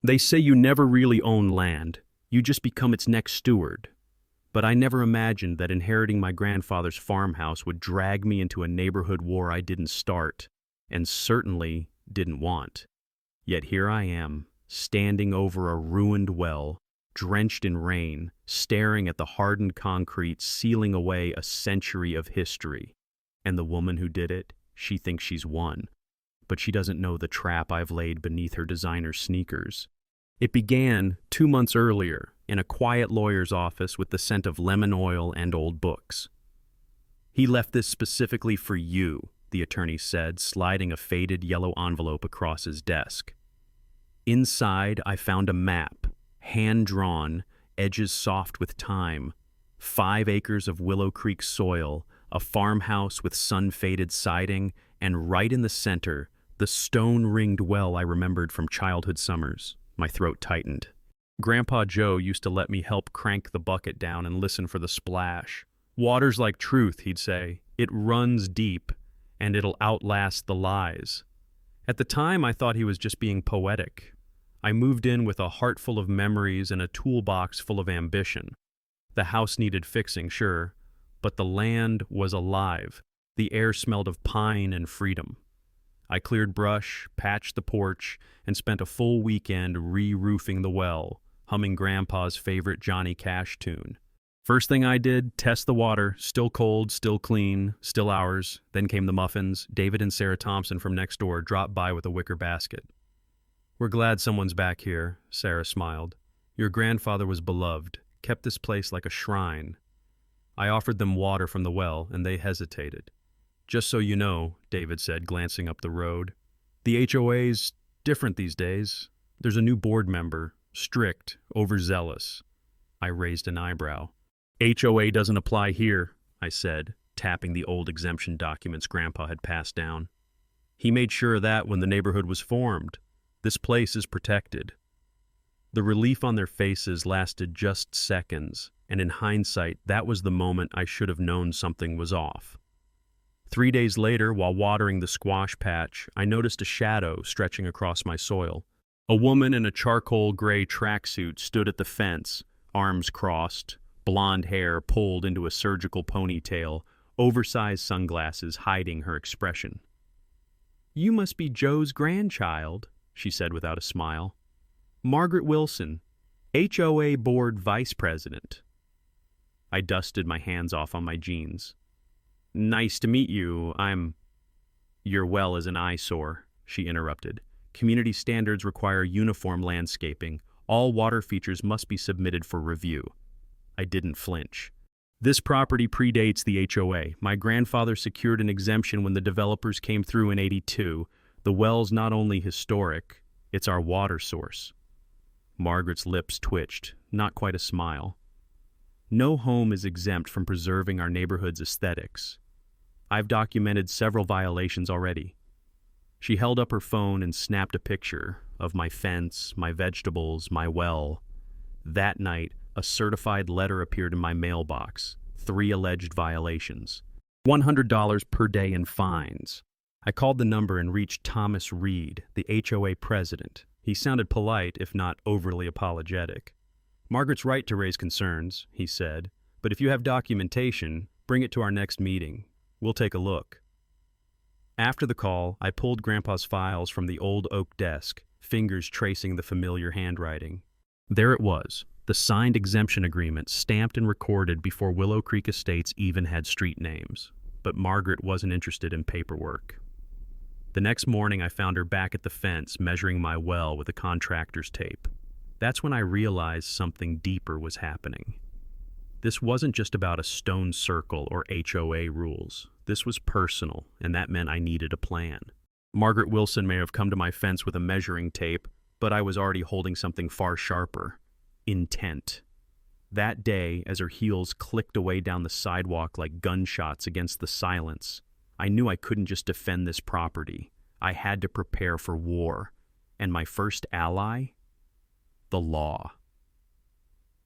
They say you never really own land, you just become its next steward. But I never imagined that inheriting my grandfather's farmhouse would drag me into a neighborhood war I didn't start, and certainly didn't want. Yet here I am, standing over a ruined well, drenched in rain, staring at the hardened concrete sealing away a century of history. And the woman who did it, she thinks she's won. But she doesn't know the trap I've laid beneath her designer sneakers. It began 2 months earlier in a quiet lawyer's office with the scent of lemon oil and old books. "He left this specifically for you," the attorney said, sliding a faded yellow envelope across his desk. Inside, I found a map, hand-drawn, edges soft with time, 5 acres of Willow Creek soil, a farmhouse with sun-faded siding, and right in the center, the stone-ringed well I remembered from childhood summers. My throat tightened. Grandpa Joe used to let me help crank the bucket down and listen for the splash. "Water's like truth," he'd say. "It runs deep, and it'll outlast the lies." At the time, I thought he was just being poetic. I moved in with a heart full of memories and a toolbox full of ambition. The house needed fixing, sure, but the land was alive. The air smelled of pine and freedom. I cleared brush, patched the porch, and spent a full weekend re-roofing the well, humming Grandpa's favorite Johnny Cash tune. First thing I did, test the water, still cold, still clean, still ours. Then came the muffins. David and Sarah Thompson from next door dropped by with a wicker basket. "We're glad someone's back here," Sarah smiled. "Your grandfather was beloved, kept this place like a shrine." I offered them water from the well, and they hesitated. "Just so you know," David said, glancing up the road, "the HOA's different these days. There's a new board member, strict, overzealous." I raised an eyebrow. "HOA doesn't apply here," I said, tapping the old exemption documents Grandpa had passed down. "He made sure of that when the neighborhood was formed. This place is protected." The relief on their faces lasted just seconds, and in hindsight, that was the moment I should have known something was off. 3 days later, while watering the squash patch, I noticed a shadow stretching across my soil. A woman in a charcoal gray tracksuit stood at the fence, arms crossed, blonde hair pulled into a surgical ponytail, oversized sunglasses hiding her expression. "You must be Joe's grandchild," she said without a smile. "Margaret Wilson, HOA board vice president." I dusted my hands off on my jeans. "Nice to meet you. Your well is an eyesore," she interrupted. "Community standards require uniform landscaping. All water features must be submitted for review." I didn't flinch. "This property predates the HOA. My grandfather secured an exemption when the developers came through in '82. The well's not only historic, it's our water source." Margaret's lips twitched, not quite a smile. "No home is exempt from preserving our neighborhood's aesthetics. I've documented several violations already." She held up her phone and snapped a picture of my fence, my vegetables, my well. That night, a certified letter appeared in my mailbox. 3 alleged violations. $100 per day in fines. I called the number and reached Thomas Reed, the HOA president. He sounded polite, if not overly apologetic. "Margaret's right to raise concerns," he said, "but if you have documentation, bring it to our next meeting. We'll take a look." After the call, I pulled Grandpa's files from the old oak desk, fingers tracing the familiar handwriting. There it was, the signed exemption agreement, stamped and recorded before Willow Creek Estates even had street names. But Margaret wasn't interested in paperwork. The next morning, I found her back at the fence, measuring my well with a contractor's tape. That's when I realized something deeper was happening. This wasn't just about a stone circle or HOA rules. This was personal, and that meant I needed a plan. Margaret Wilson may have come to my fence with a measuring tape, but I was already holding something far sharper. Intent. That day, as her heels clicked away down the sidewalk like gunshots against the silence, I knew I couldn't just defend this property. I had to prepare for war. And my first ally? The law.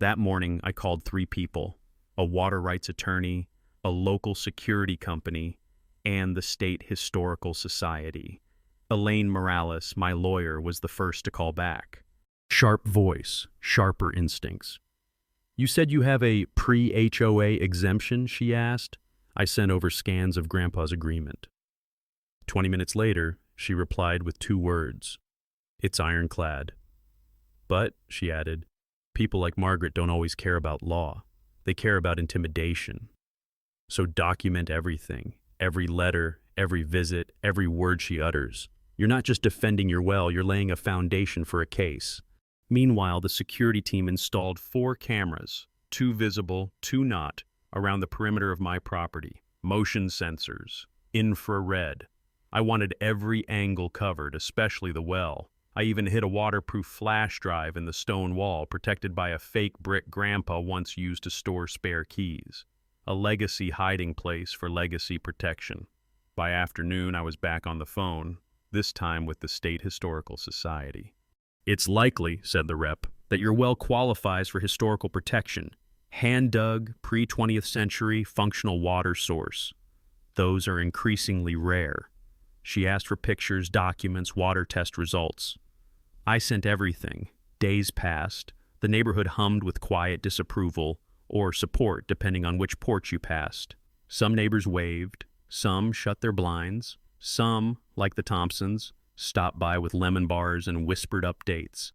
That morning, I called 3 people: a water rights attorney, a local security company, and the State Historical Society. Elaine Morales, my lawyer, was the first to call back. Sharp voice, sharper instincts. You said you have a pre-HOA exemption, she asked. I sent over scans of Grandpa's agreement. 20 minutes later, she replied with 2 words. It's ironclad. But, she added, people like Margaret don't always care about law. They care about intimidation. So document everything, every letter, every visit, every word she utters. You're not just defending your well, you're laying a foundation for a case. Meanwhile, the security team installed 4 cameras, 2 visible, 2 not, around the perimeter of my property. Motion sensors, infrared. I wanted every angle covered, especially the well. I even hid a waterproof flash drive in the stone wall, protected by a fake brick Grandpa once used to store spare keys. A legacy hiding place for legacy protection. By afternoon, I was back on the phone, this time with the State Historical Society. It's likely, said the rep, that your well qualifies for historical protection. Hand-dug, pre-20th century, functional water source. Those are increasingly rare. She asked for pictures, documents, water test results. I sent everything. Days passed. The neighborhood hummed with quiet disapproval, or support, depending on which porch you passed. Some neighbors waved. Some shut their blinds. Some, like the Thompsons, stopped by with lemon bars and whispered updates.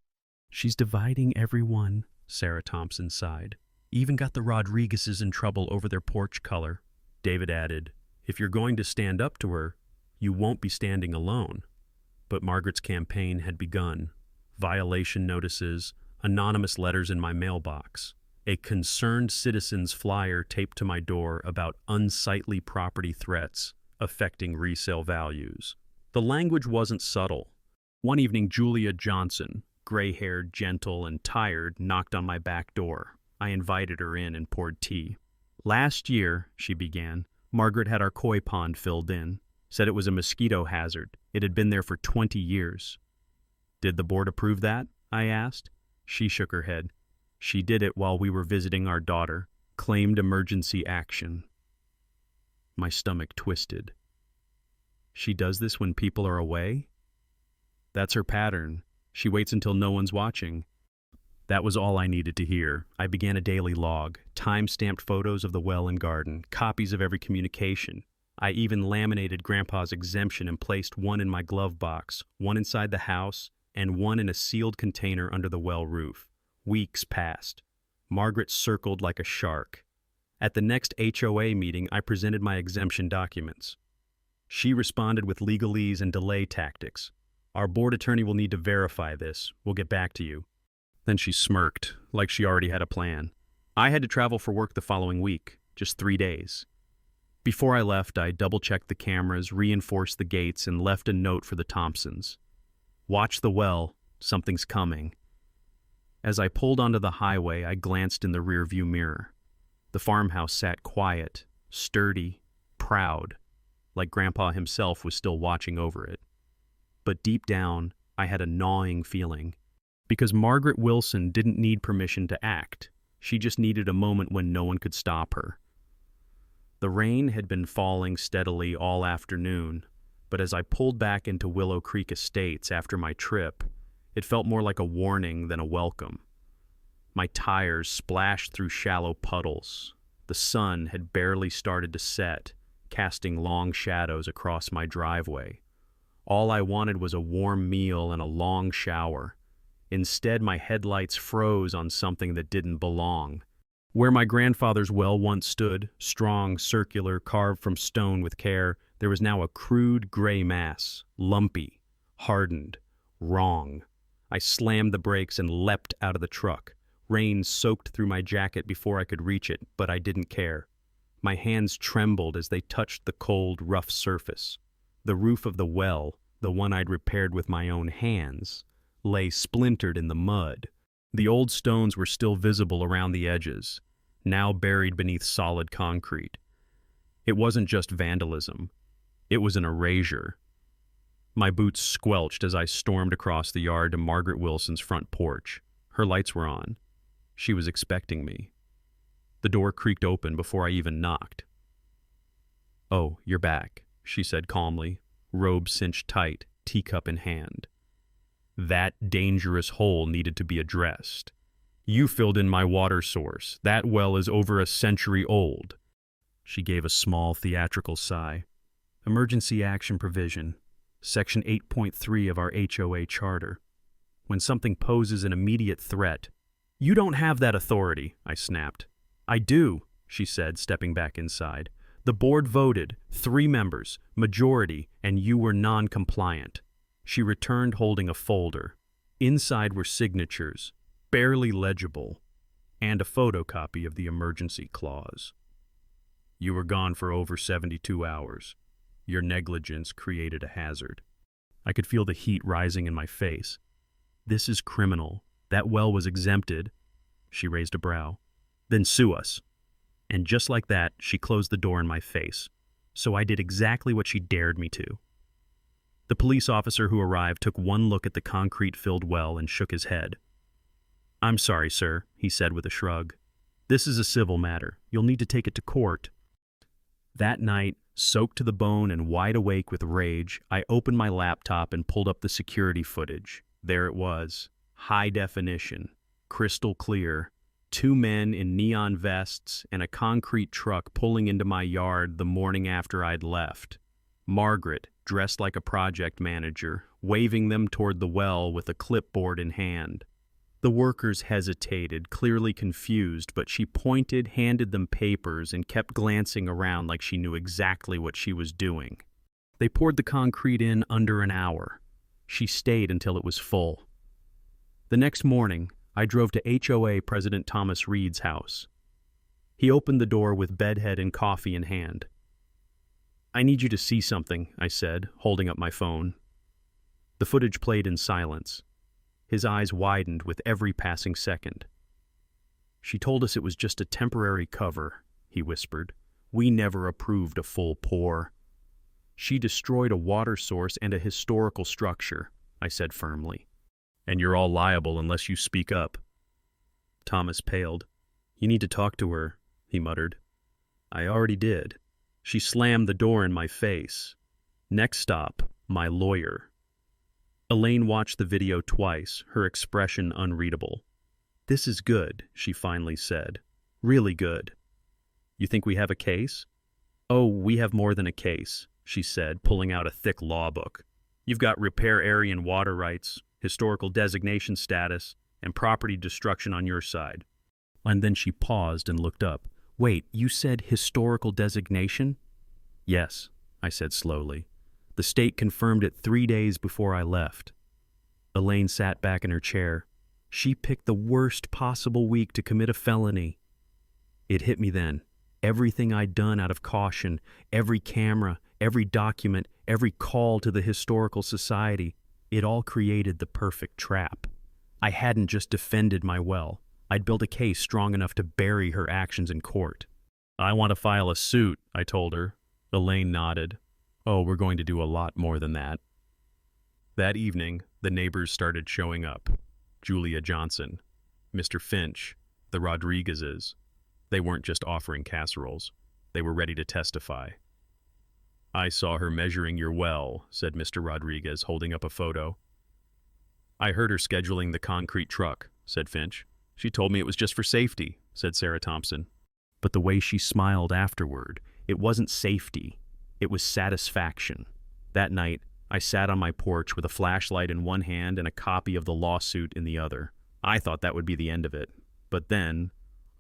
She's dividing everyone, Sarah Thompson sighed. Even got the Rodriguezes in trouble over their porch color. David added, if you're going to stand up to her, you won't be standing alone. But Margaret's campaign had begun. Violation notices, anonymous letters in my mailbox, a concerned citizen's flyer taped to my door about unsightly property threats affecting resale values. The language wasn't subtle. One evening, Julia Johnson, gray-haired, gentle, and tired, knocked on my back door. I invited her in and poured tea. Last year, she began, Margaret had our koi pond filled in, said it was a mosquito hazard. It had been there for 20 years. Did the board approve that? I asked. She shook her head. She did it while we were visiting our daughter, claimed emergency action. My stomach twisted. She does this when people are away? That's her pattern. She waits until no one's watching. That was all I needed to hear. I began a daily log, time-stamped photos of the well and garden, copies of every communication. I even laminated Grandpa's exemption and placed one in my glove box, one inside the house, and one in a sealed container under the well roof. Weeks passed. Margaret circled like a shark. At the next HOA meeting, I presented my exemption documents. She responded with legalese and delay tactics. Our board attorney will need to verify this. We'll get back to you. Then she smirked, like she already had a plan. I had to travel for work the following week, just 3 days. Before I left, I double-checked the cameras, reinforced the gates, and left a note for the Thompsons. Watch the well, something's coming. As I pulled onto the highway, I glanced in the rearview mirror. The farmhouse sat quiet, sturdy, proud, like Grandpa himself was still watching over it. But deep down, I had a gnawing feeling. Because Margaret Wilson didn't need permission to act. She just needed a moment when no one could stop her. The rain had been falling steadily all afternoon, but as I pulled back into Willow Creek Estates after my trip, it felt more like a warning than a welcome. My tires splashed through shallow puddles. The sun had barely started to set, casting long shadows across my driveway. All I wanted was a warm meal and a long shower. Instead, my headlights froze on something that didn't belong. Where my grandfather's well once stood, strong, circular, carved from stone with care, there was now a crude gray mass, lumpy, hardened, wrong. I slammed the brakes and leapt out of the truck. Rain soaked through my jacket before I could reach it, but I didn't care. My hands trembled as they touched the cold, rough surface. The roof of the well, the one I'd repaired with my own hands, lay splintered in the mud. The old stones were still visible around the edges, now buried beneath solid concrete. It wasn't just vandalism. It was an erasure. My boots squelched as I stormed across the yard to Margaret Wilson's front porch. Her lights were on. She was expecting me. The door creaked open before I even knocked. "Oh, you're back," she said calmly, robe cinched tight, teacup in hand. That dangerous hole needed to be addressed. You filled in my water source. That well is over a century old. She gave a small theatrical sigh. Emergency action provision. Section 8.3 of our HOA charter. When something poses an immediate threat. You don't have that authority, I snapped. I do, she said, stepping back inside. The board voted, 3 members, majority, and you were non-compliant. She returned holding a folder. Inside were signatures, barely legible, and a photocopy of the emergency clause. You were gone for over 72 hours. Your negligence created a hazard. I could feel the heat rising in my face. This is criminal. That well was exempted. She raised a brow. Then sue us. And just like that, she closed the door in my face. So I did exactly what she dared me to. The police officer who arrived took one look at the concrete-filled well and shook his head. I'm sorry, sir, he said with a shrug. This is a civil matter. You'll need to take it to court. That night, soaked to the bone and wide awake with rage, I opened my laptop and pulled up the security footage. There it was, high definition, crystal clear, 2 men in neon vests and a concrete truck pulling into my yard the morning after I'd left. Margaret, dressed like a project manager, waving them toward the well with a clipboard in hand. The workers hesitated, clearly confused, but she pointed, handed them papers, and kept glancing around like she knew exactly what she was doing. They poured the concrete in under an hour. She stayed until it was full. The next morning, I drove to HOA President Thomas Reed's house. He opened the door with bedhead and coffee in hand. I need you to see something, I said, holding up my phone. The footage played in silence. His eyes widened with every passing second. She told us it was just a temporary cover, he whispered. We never approved a full pour. She destroyed a water source and a historical structure, I said firmly. And you're all liable unless you speak up. Thomas paled. You need to talk to her, he muttered. I already did. She slammed the door in my face. Next stop, my lawyer. Elaine watched the video twice, her expression unreadable. This is good, she finally said. Really good. You think we have a case? Oh, we have more than a case, she said, pulling out a thick law book. You've got repair area and water rights, historical designation status, and property destruction on your side. And then she paused and looked up. Wait, you said historical designation? Yes, I said slowly. The state confirmed it 3 days before I left. Elaine sat back in her chair. She picked the worst possible week to commit a felony. It hit me then. Everything I'd done out of caution, every camera, every document, every call to the Historical Society, it all created the perfect trap. I hadn't just defended my well. I'd built a case strong enough to bury her actions in court. I want to file a suit, I told her. Elaine nodded. Oh, we're going to do a lot more than that. That evening, the neighbors started showing up. Julia Johnson, Mr. Finch, the Rodriguezes. They weren't just offering casseroles. They were ready to testify. I saw her measuring your well, said Mr. Rodriguez, holding up a photo. I heard her scheduling the concrete truck, said Finch. She told me it was just for safety, said Sarah Thompson. But the way she smiled afterward, it wasn't safety. It was satisfaction. That night, I sat on my porch with a flashlight in one hand and a copy of the lawsuit in the other. I thought that would be the end of it. But then,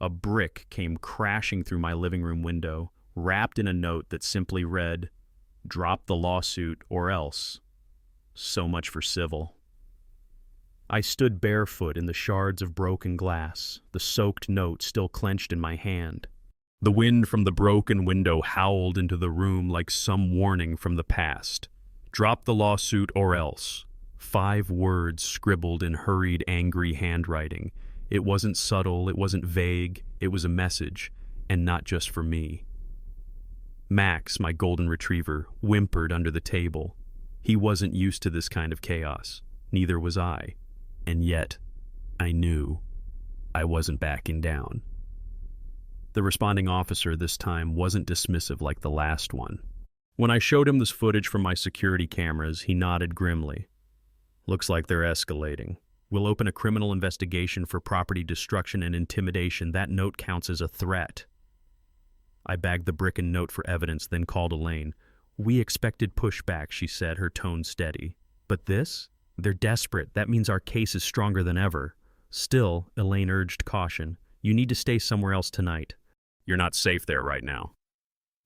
a brick came crashing through my living room window, wrapped in a note that simply read, "Drop the lawsuit or else." So much for civil. I stood barefoot in the shards of broken glass, the soaked note still clenched in my hand. The wind from the broken window howled into the room like some warning from the past. Drop the lawsuit or else. 5 words scribbled in hurried, angry handwriting. It wasn't subtle, it wasn't vague, it was a message, and not just for me. Max, my golden retriever, whimpered under the table. He wasn't used to this kind of chaos. Neither was I. And yet, I knew I wasn't backing down. The responding officer this time wasn't dismissive like the last one. When I showed him this footage from my security cameras, he nodded grimly. Looks like they're escalating. We'll open a criminal investigation for property destruction and intimidation. That note counts as a threat. I bagged the brick and note for evidence, then called Elaine. We expected pushback, she said, her tone steady. But this? They're desperate. That means our case is stronger than ever. Still, Elaine urged caution. You need to stay somewhere else tonight. You're not safe there right now.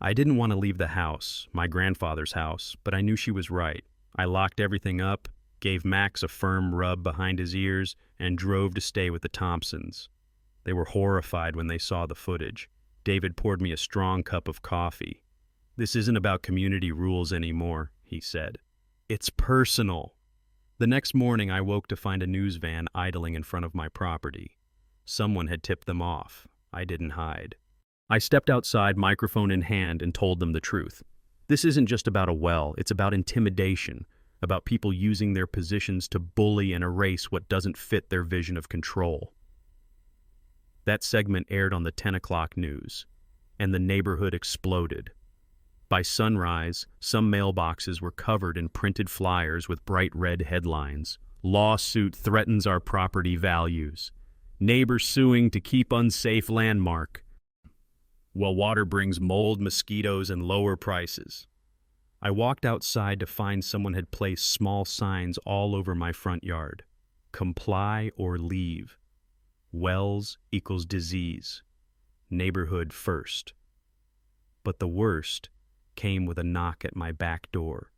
I didn't want to leave the house, my grandfather's house, but I knew she was right. I locked everything up, gave Max a firm rub behind his ears, and drove to stay with the Thompsons. They were horrified when they saw the footage. David poured me a strong cup of coffee. This isn't about community rules anymore, he said. It's personal. The next morning I woke to find a news van idling in front of my property. Someone had tipped them off. I didn't hide. I stepped outside, microphone in hand, and told them the truth. This isn't just about a well, it's about intimidation, about people using their positions to bully and erase what doesn't fit their vision of control. That segment aired on the 10 o'clock news, and the neighborhood exploded. By sunrise, some mailboxes were covered in printed flyers with bright red headlines. Lawsuit threatens our property values. Neighbor suing to keep unsafe landmark. Well, water brings mold, mosquitoes, and lower prices. I walked outside to find someone had placed small signs all over my front yard. Comply or leave. Wells equals disease. Neighborhood first. But the worst came with a knock at my back door.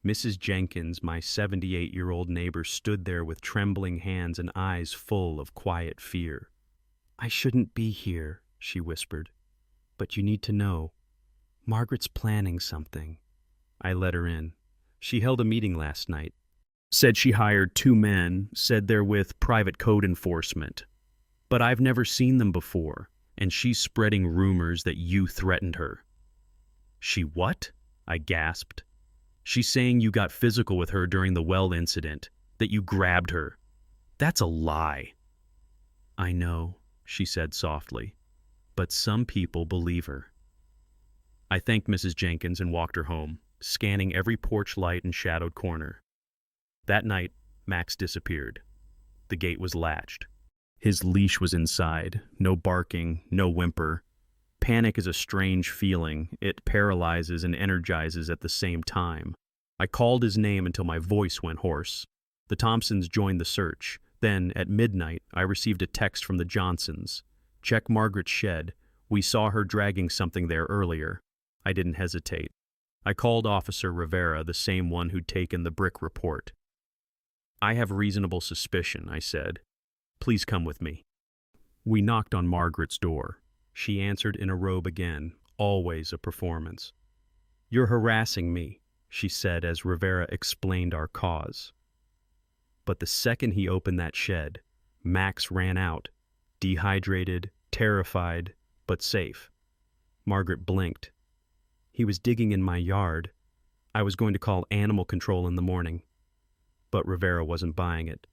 Mrs. Jenkins, my 78-year-old neighbor, stood there with trembling hands and eyes full of quiet fear. I shouldn't be here, she whispered. But you need to know. Margaret's planning something. I let her in. She held a meeting last night. Said she hired 2 men, said they're with private code enforcement. But I've never seen them before, and she's spreading rumors that you threatened her. She what? I gasped. She's saying you got physical with her during the well incident, that you grabbed her. That's a lie. I know, she said softly, but some people believe her. I thanked Mrs. Jenkins and walked her home, scanning every porch light and shadowed corner. That night, Max disappeared. The gate was latched. His leash was inside, no barking, no whimper. Panic is a strange feeling. It paralyzes and energizes at the same time. I called his name until my voice went hoarse. The Thompsons joined the search. Then, at midnight, I received a text from the Johnsons. Check Margaret's shed. We saw her dragging something there earlier. I didn't hesitate. I called Officer Rivera, the same one who'd taken the brick report. I have reasonable suspicion, I said. Please come with me. We knocked on Margaret's door. She answered in a robe again, always a performance. You're harassing me, she said as Rivera explained our cause. But the second he opened that shed, Max ran out, dehydrated, terrified, but safe. Margaret blinked. He was digging in my yard. I was going to call animal control in the morning. But Rivera wasn't buying it.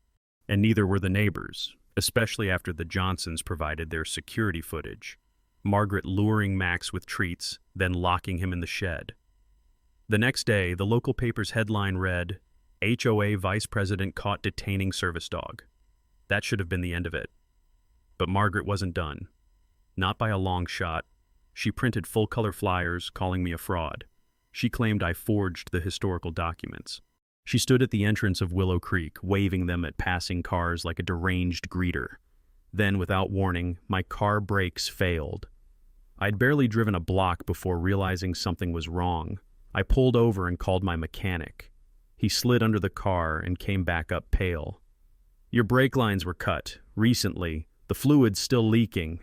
And neither were the neighbors, especially after the Johnsons provided their security footage. Margaret luring Max with treats, then locking him in the shed. The next day, the local paper's headline read, HOA Vice President Caught Detaining Service Dog. That should have been the end of it. But Margaret wasn't done. Not by a long shot. She printed full-color flyers calling me a fraud. She claimed I forged the historical documents. She stood at the entrance of Willow Creek, waving them at passing cars like a deranged greeter. Then, without warning, my car brakes failed. I'd barely driven a block before realizing something was wrong. I pulled over and called my mechanic. He slid under the car and came back up pale. Your brake lines were cut. Recently. The fluid's still leaking.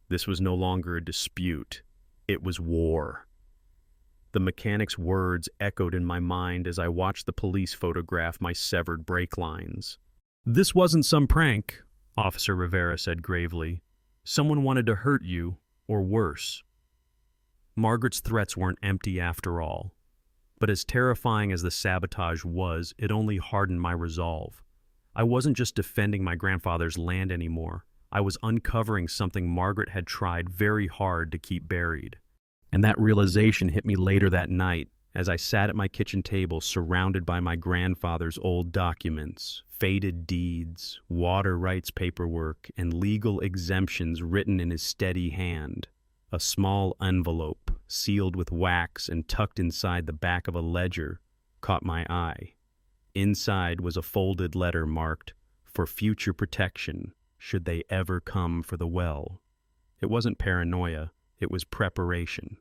This was no longer a dispute. It was war. The mechanic's words echoed in my mind as I watched the police photograph my severed brake lines. This wasn't some prank, Officer Rivera said gravely. Someone wanted to hurt you, or worse. Margaret's threats weren't empty after all. But as terrifying as the sabotage was, it only hardened my resolve. I wasn't just defending my grandfather's land anymore. I was uncovering something Margaret had tried very hard to keep buried. And that realization hit me later that night, As I sat at my kitchen table surrounded by my grandfather's old documents, faded deeds, water rights paperwork, and legal exemptions written in his steady hand, a small envelope, sealed with wax and tucked inside the back of a ledger, caught my eye. Inside was a folded letter marked, "For future protection, should they ever come for the well." It wasn't paranoia, it was preparation.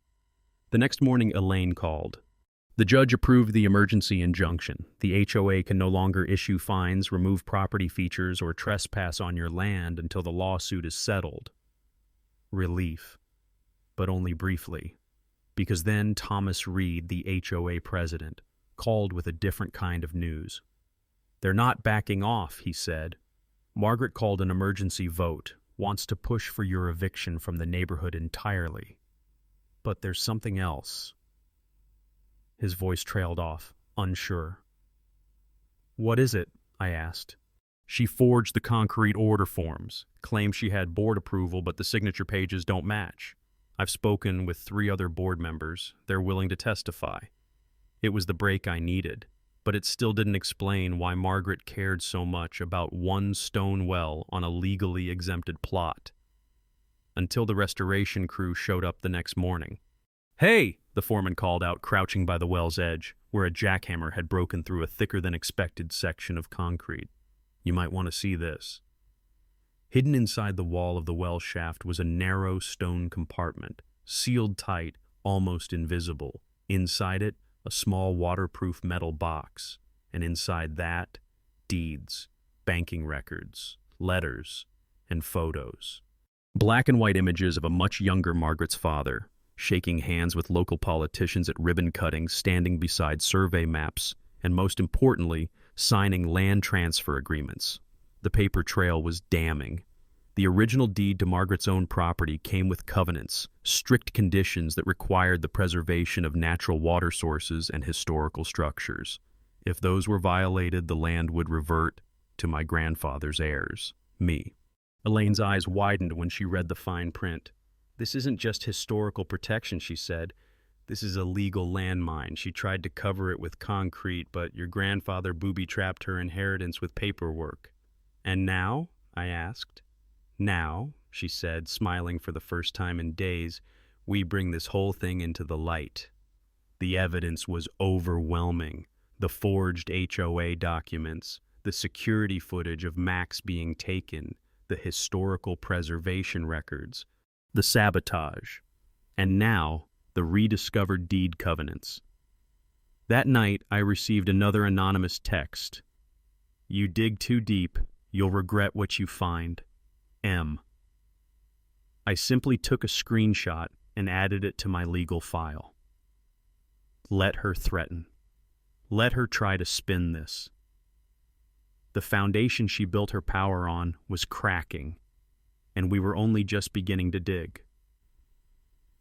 The next morning, Elaine called. The judge approved the emergency injunction. The HOA can no longer issue fines, remove property features, or trespass on your land until the lawsuit is settled. Relief. But only briefly. Because then Thomas Reed, the HOA president, called with a different kind of news. "They're not backing off," he said. "Margaret called an emergency vote, wants to push for your eviction from the neighborhood entirely. But there's something else." His voice trailed off, unsure. "What is it?" I asked. "She forged the concrete order forms, claims she had board approval, but the signature pages don't match. I've spoken with 3 other board members. They're willing to testify. It was the break I needed, but it still didn't explain why Margaret cared so much about one stone well on a legally exempted plot." Until the restoration crew showed up the next morning. "Hey!" the foreman called out, crouching by the well's edge, where a jackhammer had broken through a thicker-than-expected section of concrete. "You might want to see this." Hidden inside the wall of the well shaft was a narrow stone compartment, sealed tight, almost invisible. Inside it, a small waterproof metal box, and inside that, deeds, banking records, letters, and photos. Black and white images of a much younger Margaret's father, shaking hands with local politicians at ribbon cuttings, standing beside survey maps, and most importantly, signing land transfer agreements. The paper trail was damning. The original deed to Margaret's own property came with covenants, strict conditions that required the preservation of natural water sources and historical structures. If those were violated, the land would revert to my grandfather's heirs, me. Elaine's eyes widened when she read the fine print. "This isn't just historical protection," she said. "This is a legal landmine. She tried to cover it with concrete, but your grandfather booby-trapped her inheritance with paperwork." "And now?" I asked. "Now," she said, smiling for the first time in days, "we bring this whole thing into the light." The evidence was overwhelming. The forged HOA documents, the security footage of Max being taken, the historical preservation records, the sabotage, and now the rediscovered deed covenants. That night, I received another anonymous text. "You dig too deep, you'll regret what you find. M." I simply took a screenshot and added it to my legal file. Let her threaten. Let her try to spin this. The foundation she built her power on was cracking, and we were only just beginning to dig.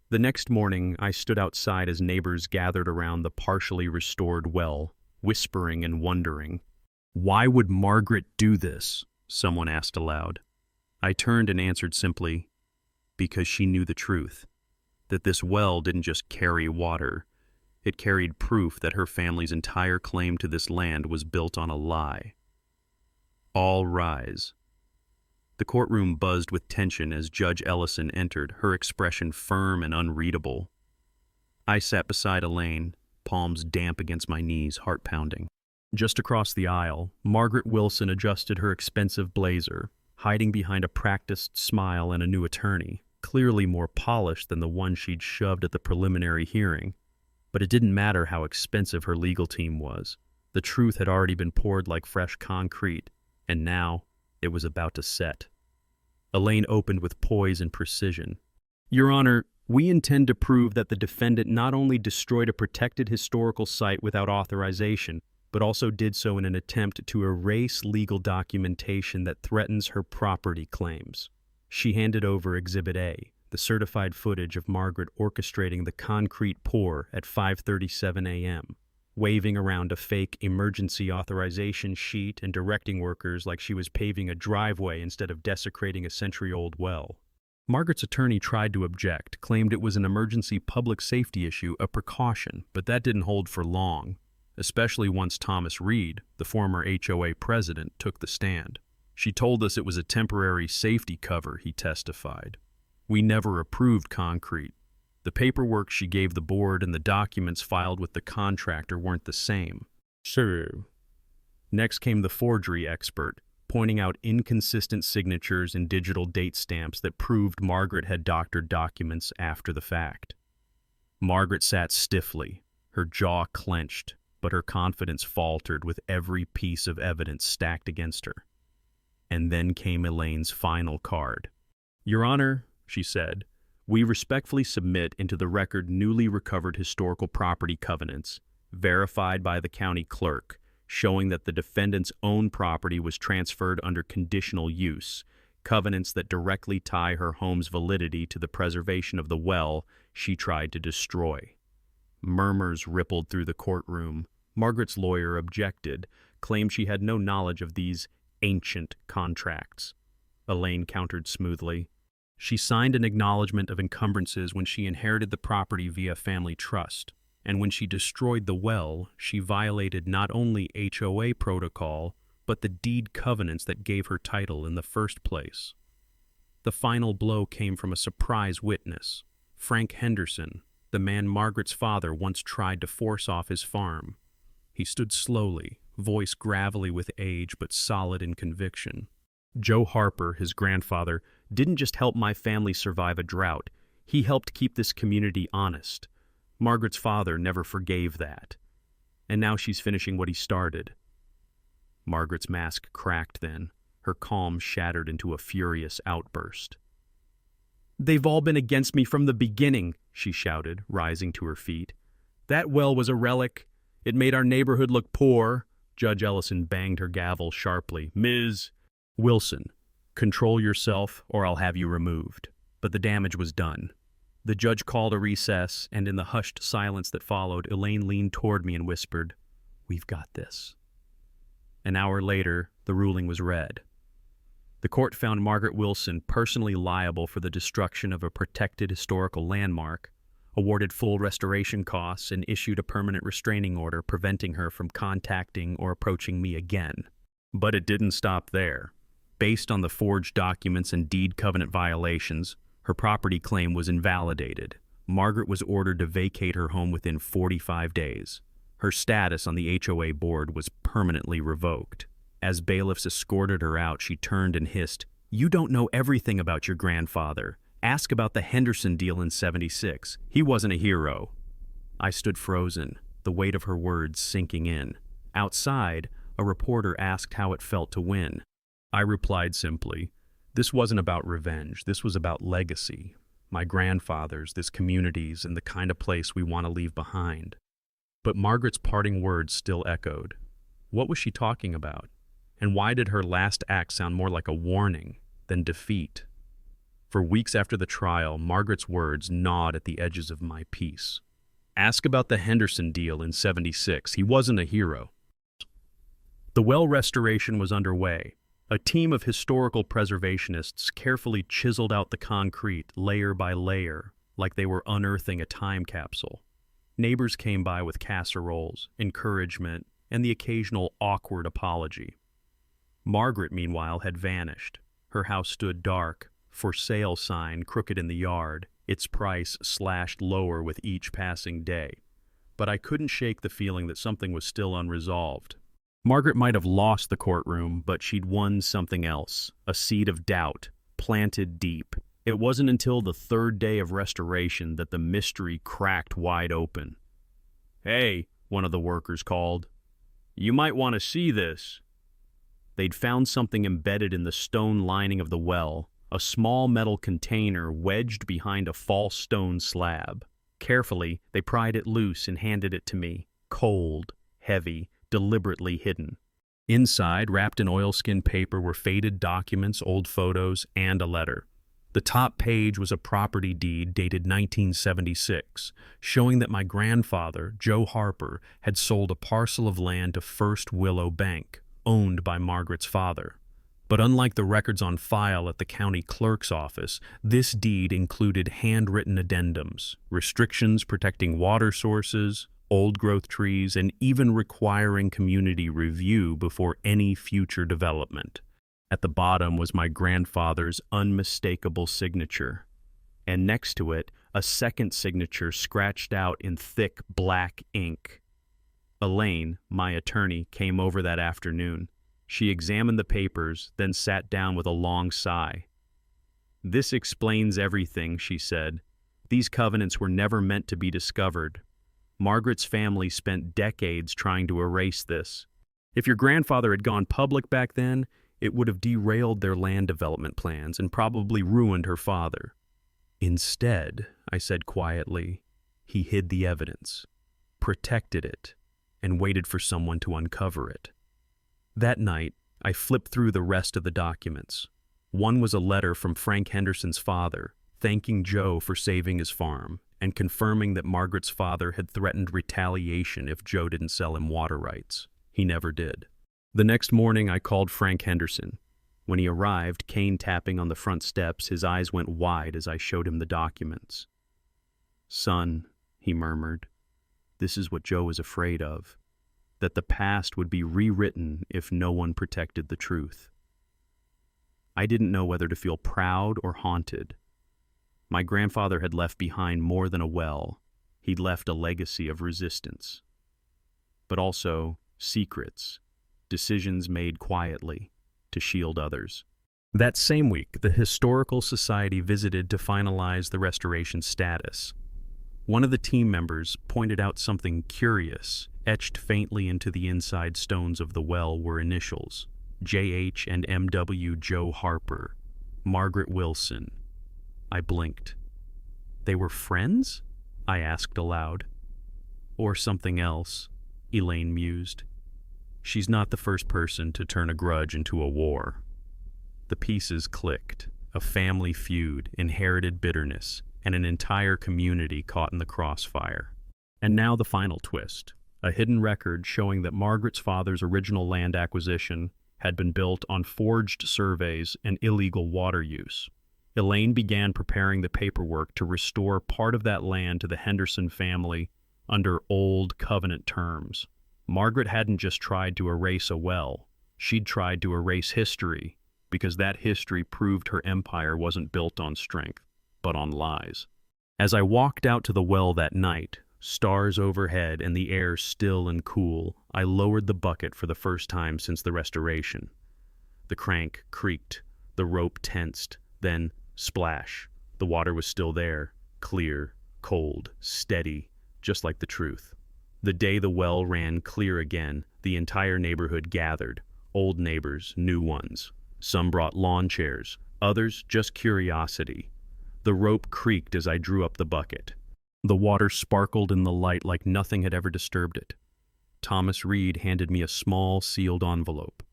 The next morning, I stood outside as neighbors gathered around the partially restored well, whispering and wondering. "Why would Margaret do this?" someone asked aloud. I turned and answered simply, "Because she knew the truth, that this well didn't just carry water, it carried proof that her family's entire claim to this land was built on a lie." All rise. The courtroom buzzed with tension as Judge Ellison entered, her expression firm and unreadable. I sat beside Elaine, palms damp against my knees, heart pounding. Just across the aisle, Margaret Wilson adjusted her expensive blazer, hiding behind a practiced smile and a new attorney, clearly more polished than the one she'd shoved at the preliminary hearing. But it didn't matter how expensive her legal team was. The truth had already been poured like fresh concrete, and now it was about to set. Elaine opened with poise and precision. "Your Honor, we intend to prove that the defendant not only destroyed a protected historical site without authorization, but also did so in an attempt to erase legal documentation that threatens her property claims." She handed over Exhibit A, the certified footage of Margaret orchestrating the concrete pour at 5:37 a.m., waving around a fake emergency authorization sheet and directing workers like she was paving a driveway instead of desecrating a century-old well. Margaret's attorney tried to object, claimed it was an emergency public safety issue, a precaution, but that didn't hold for long, especially once Thomas Reed, the former HOA president, took the stand. She told us it was a temporary safety cover, he testified. We never approved concrete. The paperwork she gave the board and the documents filed with the contractor weren't the same. Sure. Next came the forgery expert, pointing out inconsistent signatures and digital date stamps that proved Margaret had doctored documents after the fact. Margaret sat stiffly, her jaw clenched, but her confidence faltered with every piece of evidence stacked against her. And then came Elaine's final card. "Your Honor," she said, "we respectfully submit into the record newly recovered historical property covenants, verified by the county clerk, showing that the defendant's own property was transferred under conditional use, covenants that directly tie her home's validity to the preservation of the well she tried to destroy." Murmurs rippled through the courtroom. Margaret's lawyer objected, claimed she had no knowledge of these ancient contracts. Elaine countered smoothly. She signed an acknowledgement of encumbrances when she inherited the property via family trust, and when she destroyed the well, she violated not only HOA protocol, but the deed covenants that gave her title in the first place. The final blow came from a surprise witness, Frank Henderson, the man Margaret's father once tried to force off his farm. He stood slowly, voice gravelly with age but solid in conviction. "Joe Harper, his grandfather, didn't just help my family survive a drought. He helped keep this community honest. Margaret's father never forgave that. And now she's finishing what he started." Margaret's mask cracked then, her calm shattered into a furious outburst. "They've all been against me from the beginning," she shouted, rising to her feet. "That well was a relic. It made our neighborhood look poor." Judge Ellison banged her gavel sharply. "Ms. Wilson, control yourself or I'll have you removed." But the damage was done. The judge called a recess, and in the hushed silence that followed, Elaine leaned toward me and whispered, "We've got this." An hour later, the ruling was read. The court found Margaret Wilson personally liable for the destruction of a protected historical landmark, awarded full restoration costs, and issued a permanent restraining order preventing her from contacting or approaching me again. But it didn't stop there. Based on the forged documents and deed covenant violations, her property claim was invalidated. Margaret was ordered to vacate her home within 45 days. Her status on the HOA board was permanently revoked. As bailiffs escorted her out, she turned and hissed, "You don't know everything about your grandfather. Ask about the Henderson deal in '76. He wasn't a hero." I stood frozen, the weight of her words sinking in. Outside, a reporter asked how it felt to win. I replied simply, "This wasn't about revenge. This was about legacy. My grandfather's, this community's, and the kind of place we want to leave behind." But Margaret's parting words still echoed. What was she talking about? And why did her last act sound more like a warning than defeat? For weeks after the trial, Margaret's words gnawed at the edges of my peace. Ask about the Henderson deal in '76. He wasn't a hero. The well restoration was underway. A team of historical preservationists carefully chiseled out the concrete layer by layer, like they were unearthing a time capsule. Neighbors came by with casseroles, encouragement, and the occasional awkward apology. Margaret, meanwhile, had vanished. Her house stood dark, "For sale" sign crooked in the yard, its price slashed lower with each passing day. But I couldn't shake the feeling that something was still unresolved. Margaret might have lost the courtroom, but she'd won something else, a seed of doubt, planted deep. It wasn't until the third day of restoration that the mystery cracked wide open. "Hey," one of the workers called, "you might want to see this." They'd found something embedded in the stone lining of the well, a small metal container wedged behind a false stone slab. Carefully, they pried it loose and handed it to me, cold, heavy, deliberately hidden. Inside, wrapped in oilskin paper, were faded documents, old photos, and a letter. The top page was a property deed dated 1976, showing that my grandfather, Joe Harper, had sold a parcel of land to First Willow Bank, owned by Margaret's father. But unlike the records on file at the county clerk's office, this deed included handwritten addendums, restrictions protecting water sources, old-growth trees, and even requiring community review before any future development. At the bottom was my grandfather's unmistakable signature, and next to it, a second signature scratched out in thick black ink. Elaine, my attorney, came over that afternoon. She examined the papers, then sat down with a long sigh. "This explains everything," she said. "These covenants were never meant to be discovered. Margaret's family spent decades trying to erase this. If your grandfather had gone public back then, it would have derailed their land development plans and probably ruined her father. Instead," I said quietly, "he hid the evidence, protected it, and waited for someone to uncover it." That night, I flipped through the rest of the documents. One was a letter from Frank Henderson's father, thanking Joe for saving his farm and confirming that Margaret's father had threatened retaliation if Joe didn't sell him water rights. He never did. The next morning, I called Frank Henderson. When he arrived, cane tapping on the front steps, his eyes went wide as I showed him the documents. "Son," he murmured, "this is what Joe was afraid of. That the past would be rewritten if no one protected the truth." I didn't know whether to feel proud or haunted. My grandfather had left behind more than a well. He'd left a legacy of resistance. But also secrets, decisions made quietly to shield others. That same week, the Historical Society visited to finalize the restoration status. One of the team members pointed out something curious. Etched faintly into the inside stones of the well were initials: J.H. and M.W. Joe Harper, Margaret Wilson. I blinked. They were friends? I asked aloud. Or something else, Elaine mused. She's not the first person to turn a grudge into a war. The pieces clicked. A family feud, inherited bitterness, and an entire community caught in the crossfire. And now the final twist. A hidden record showing that Margaret's father's original land acquisition had been built on forged surveys and illegal water use. Elaine began preparing the paperwork to restore part of that land to the Henderson family under old covenant terms. Margaret hadn't just tried to erase a well, she'd tried to erase history, because that history proved her empire wasn't built on strength, but on lies. As I walked out to the well that night, stars overhead and the air still and cool, I lowered the bucket for the first time since the restoration. The crank creaked, the rope tensed, then splash. The water was still there, clear, cold, steady, just like the truth. The day the well ran clear again, the entire neighborhood gathered, old neighbors, new ones. Some brought lawn chairs, others just curiosity. The rope creaked as I drew up the bucket. The water sparkled in the light like nothing had ever disturbed it. Thomas Reed handed me a small, sealed envelope.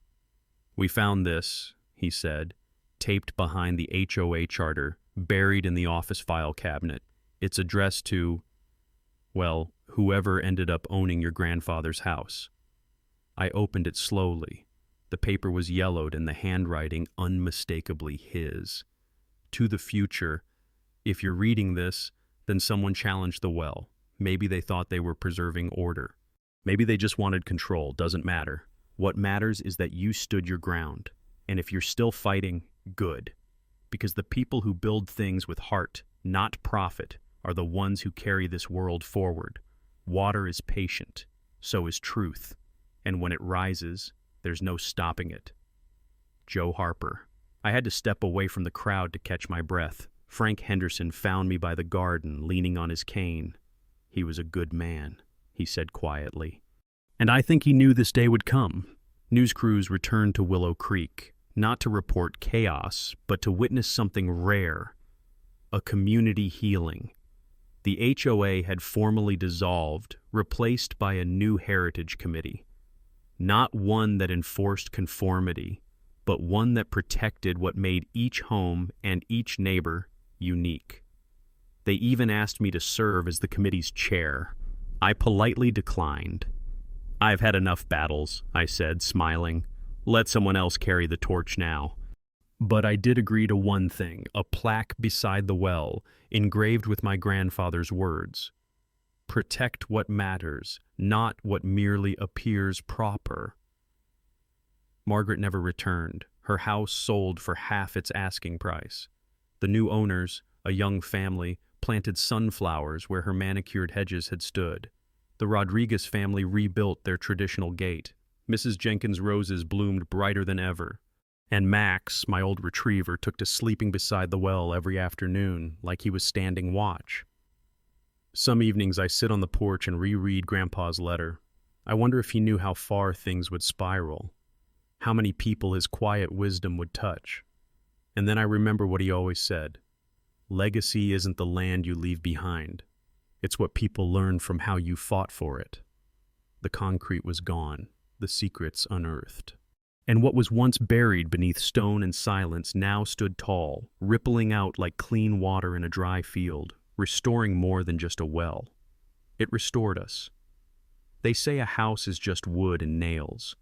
"We found this," he said, taped behind the HOA charter, buried in the office file cabinet. "It's addressed to, well, whoever ended up owning your grandfather's house." I opened it slowly. The paper was yellowed and the handwriting unmistakably his. "To the future. If you're reading this, then someone challenged the well. Maybe they thought they were preserving order. Maybe they just wanted control. Doesn't matter. What matters is that you stood your ground. And if you're still fighting, good. Because the people who build things with heart, not profit, are the ones who carry this world forward. Water is patient. So is truth. And when it rises, there's no stopping it." Joe Harper. I had to step away from the crowd to catch my breath. Frank Henderson found me by the garden, leaning on his cane. "He was a good man," he said quietly. And I think he knew this day would come. News crews returned to Willow Creek, not to report chaos, but to witness something rare, a community healing. The HOA had formally dissolved, replaced by a new heritage committee. Not one that enforced conformity, but one that protected what made each home and each neighbor unique. They even asked me to serve as the committee's chair. I politely declined. "I've had enough battles," I said, smiling. Let someone else carry the torch now. But I did agree to one thing, a plaque beside the well, engraved with my grandfather's words. Protect what matters, not what merely appears proper. Margaret never returned. Her house sold for half its asking price. The new owners, a young family, planted sunflowers where her manicured hedges had stood. The Rodriguez family rebuilt their traditional gate. Mrs. Jenkins' roses bloomed brighter than ever. And Max, my old retriever, took to sleeping beside the well every afternoon, like he was standing watch. Some evenings I sit on the porch and reread Grandpa's letter. I wonder if he knew how far things would spiral, how many people his quiet wisdom would touch. And then I remember what he always said. Legacy isn't the land you leave behind. It's what people learn from how you fought for it. The concrete was gone, the secrets unearthed. And what was once buried beneath stone and silence now stood tall, rippling out like clean water in a dry field, restoring more than just a well. It restored us. They say a house is just wood and nails,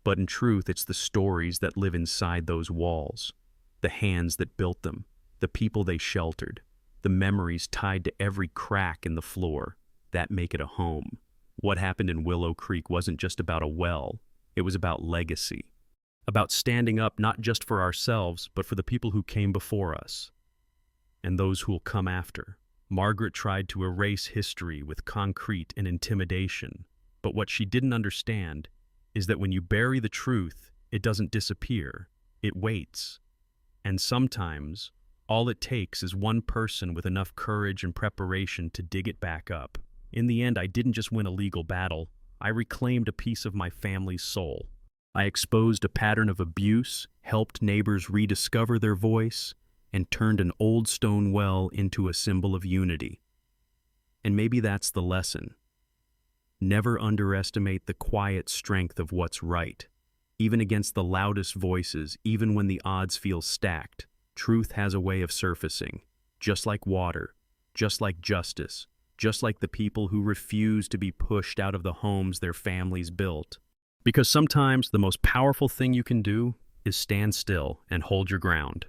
but in truth it's the stories that live inside those walls, the hands that built them, the people they sheltered, the memories tied to every crack in the floor, that make it a home. What happened in Willow Creek wasn't just about a well, it was about legacy. About standing up not just for ourselves, but for the people who came before us, and those who will come after. Margaret tried to erase history with concrete and intimidation, but what she didn't understand is that when you bury the truth, it doesn't disappear, it waits. And sometimes, all it takes is one person with enough courage and preparation to dig it back up. In the end, I didn't just win a legal battle, I reclaimed a piece of my family's soul. I exposed a pattern of abuse, helped neighbors rediscover their voice, and turned an old stone well into a symbol of unity. And maybe that's the lesson. Never underestimate the quiet strength of what's right. Even against the loudest voices, even when the odds feel stacked, truth has a way of surfacing, just like water, just like justice, just like the people who refuse to be pushed out of the homes their families built. Because sometimes the most powerful thing you can do is stand still and hold your ground.